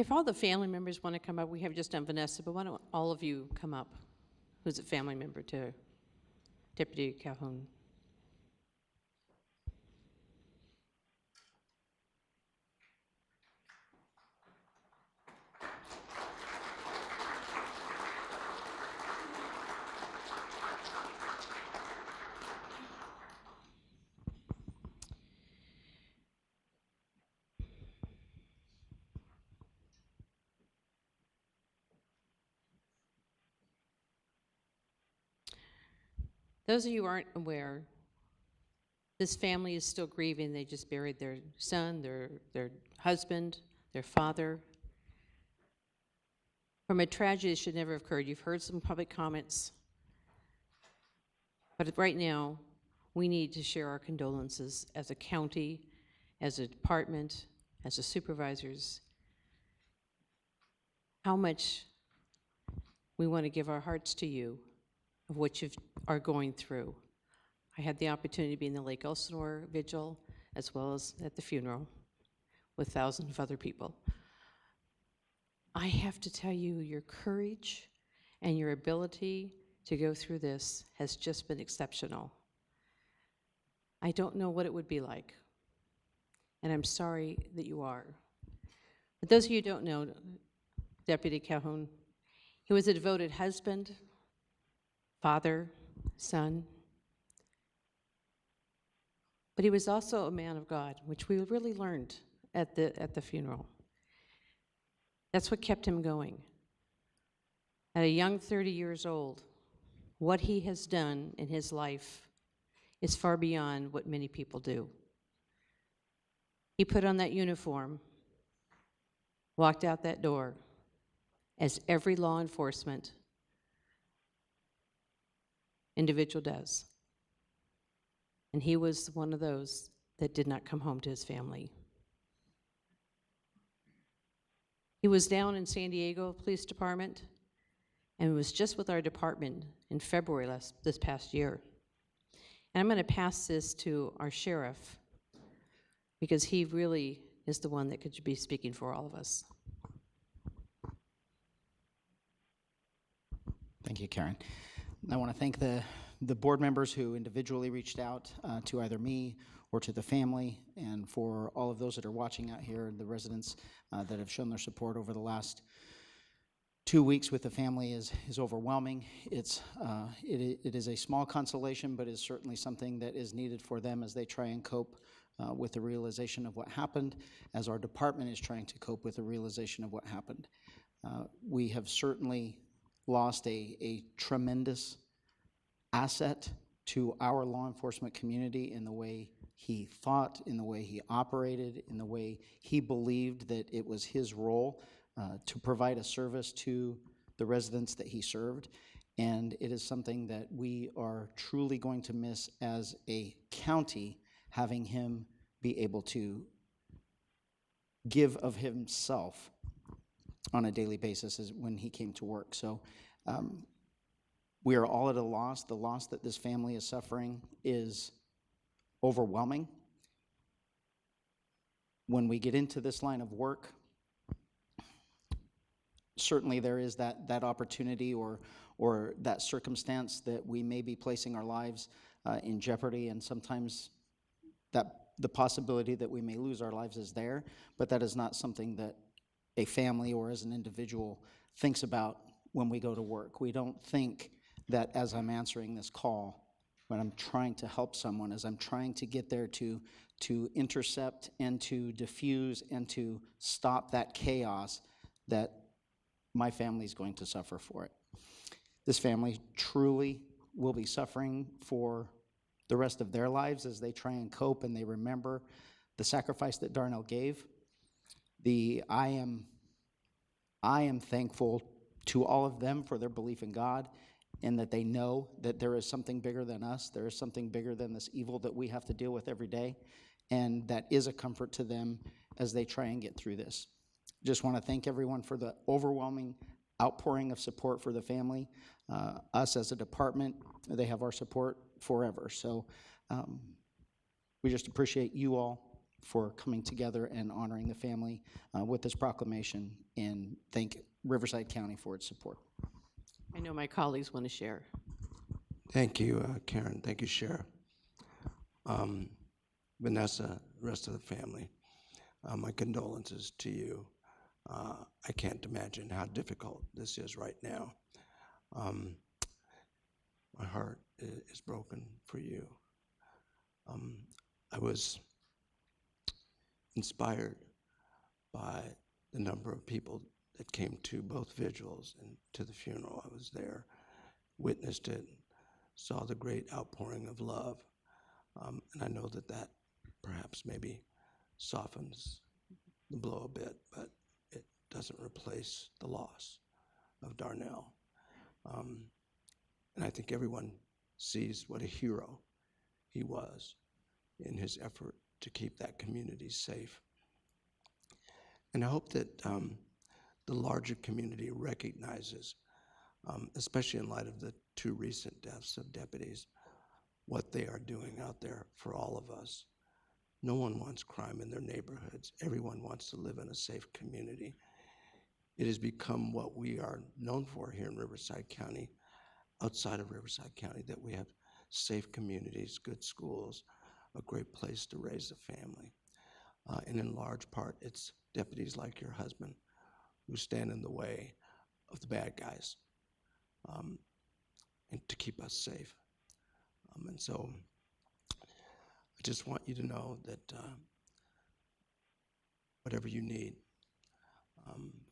If all the family members want to come up, we have just done Vanessa, but why don't all of you come up? Who's a family member to Deputy Calhoun? Those of you who aren't aware, this family is still grieving. They just buried their son, their husband, their father. From a tragedy that should never have occurred. You've heard some public comments. But right now, we need to share our condolences as a county, as a department, as a supervisors, how much we want to give our hearts to you of what you are going through. I had the opportunity to be in the Lake Elsinore vigil as well as at the funeral with thousands of other people. I have to tell you, your courage and your ability to go through this has just been exceptional. I don't know what it would be like, and I'm sorry that you are. But those of you who don't know, Deputy Calhoun, he was a devoted husband, father, son, but he was also a man of God, which we really learned at the funeral. That's what kept him going. At a young 30 years old, what he has done in his life is far beyond what many people do. He put on that uniform, walked out that door, as every law enforcement individual does. And he was one of those that did not come home to his family. He was down in San Diego Police Department and was just with our department in February this past year. And I'm going to pass this to our sheriff because he really is the one that could be speaking for all of us. Thank you, Karen. I want to thank the board members who individually reached out to either me or to the family, and for all of those that are watching out here, the residents that have shown their support over the last 2 weeks with the family is overwhelming. It is a small consolation, but is certainly something that is needed for them as they try and cope with the realization of what happened, as our department is trying to cope with the realization of what happened. We have certainly lost a tremendous asset to our law enforcement community in the way he thought, in the way he operated, in the way he believed that it was his role to provide a service to the residents that he served. And it is something that we are truly going to miss as a county, having him be able to give of himself on a daily basis as when he came to work. So we are all at a loss. The loss that this family is suffering is overwhelming. When we get into this line of work, certainly there is that opportunity or that circumstance that we may be placing our lives in jeopardy, and sometimes that the possibility that we may lose our lives is there, but that is not something that a family or as an individual thinks about when we go to work. We don't think that as I'm answering this call, when I'm trying to help someone, as I'm trying to get there to intercept and to diffuse and to stop that chaos, that my family is going to suffer for it. This family truly will be suffering for the rest of their lives as they try and cope and they remember the sacrifice that Darnell gave. I am thankful to all of them for their belief in God, and that they know that there is something bigger than us. There is something bigger than this evil that we have to deal with every day, and that is a comfort to them as they try and get through this. Just want to thank everyone for the overwhelming outpouring of support for the family. Us as a department, they have our support forever. So we just appreciate you all for coming together and honoring the family with this proclamation, and thank Riverside County for its support. I know my colleagues want to share. Thank you, Karen. Thank you, Sheriff. Vanessa, rest of the family, my condolences to you. I can't imagine how difficult this is right now. My heart is broken for you. I was inspired by the number of people that came to both vigils and to the funeral. I was there, witnessed it, saw the great outpouring of love. And I know that that perhaps maybe softens the blow a bit, but it doesn't replace the loss of Darnell. And I think everyone sees what a hero he was in his effort to keep that community safe. And I hope that the larger community recognizes, especially in light of the 2 recent deaths of deputies, what they are doing out there for all of us. No one wants crime in their neighborhoods. Everyone wants to live in a safe community. It has become what we are known for here in Riverside County, outside of Riverside County, that we have safe communities, good schools, a great place to raise a family. And in large part, it's deputies like your husband who stand in the way of the bad guys and to keep us safe. And so I just want you to know that whatever you need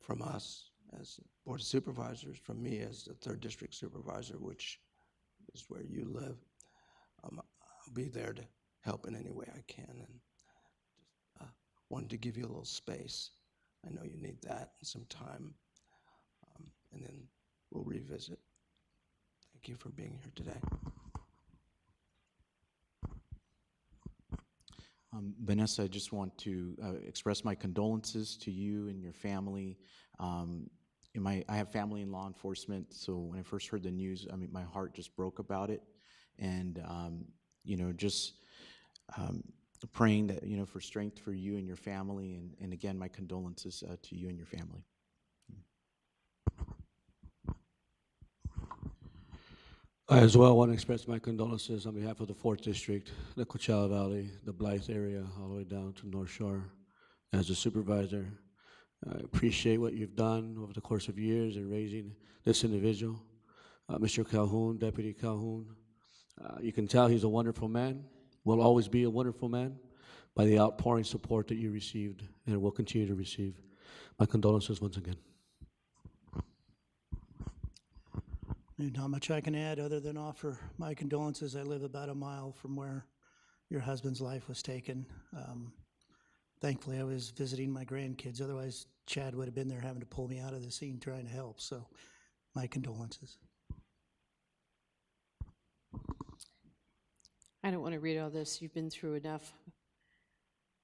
from us as Board of Supervisors, from me as the 3rd District Supervisor, which is where you live, I'll be there to help in any way I can. And just wanted to give you a little space. I know you need that and some time. And then we'll revisit. Thank you for being here today. Vanessa, I just want to express my condolences to you and your family. I have family in law enforcement, so when I first heard the news, I mean, my heart just broke about it. And, just praying that, for strength for you and your family. And again, my condolences to you and your family. I as well want to express my condolences on behalf of the 4th District, the Coachella Valley, the Blythe area, all the way down to North Shore. As a supervisor, I appreciate what you've done over the course of years in raising this individual, Mr. Calhoun, Deputy Calhoun. You can tell he's a wonderful man, will always be a wonderful man by the outpouring support that you received and will continue to receive. My condolences once again. Not much I can add other than offer my condolences. I live about a mile from where your husband's life was taken. Thankfully, I was visiting my grandkids. Otherwise, Chad would have been there having to pull me out of the scene trying to help. So my condolences. I don't want to read all this. You've been through enough.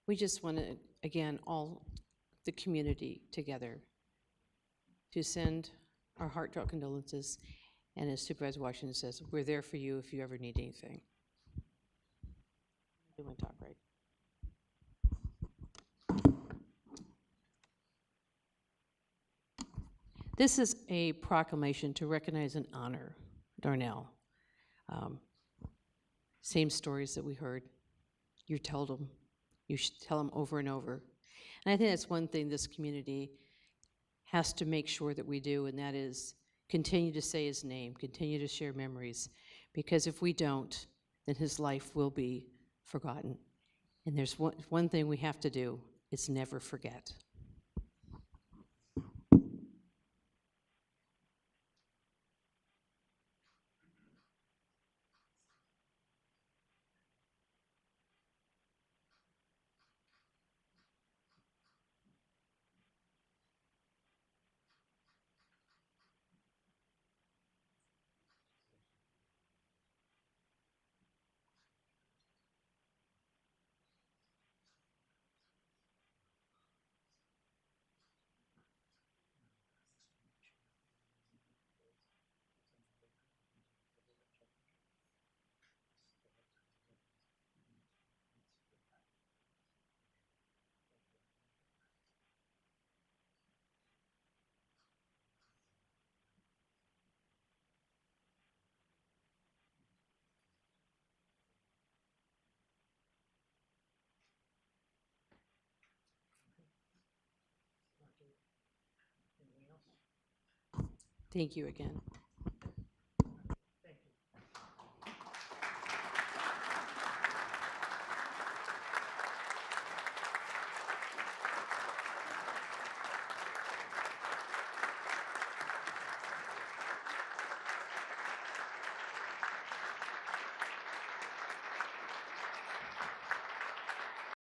We just want to, again, all the community together to send our heartfelt condolences. And as Supervisor Washington says, we're there for you if you ever need anything. You want to talk, right? This is a proclamation to recognize and honor Darnell. Same stories that we heard. You told them. You should tell them over and over. And I think that's one thing this community has to make sure that we do, and that is continue to say his name, continue to share memories, because if we don't, then his life will be forgotten. And there's one thing we have to do, is never forget. Thank you again.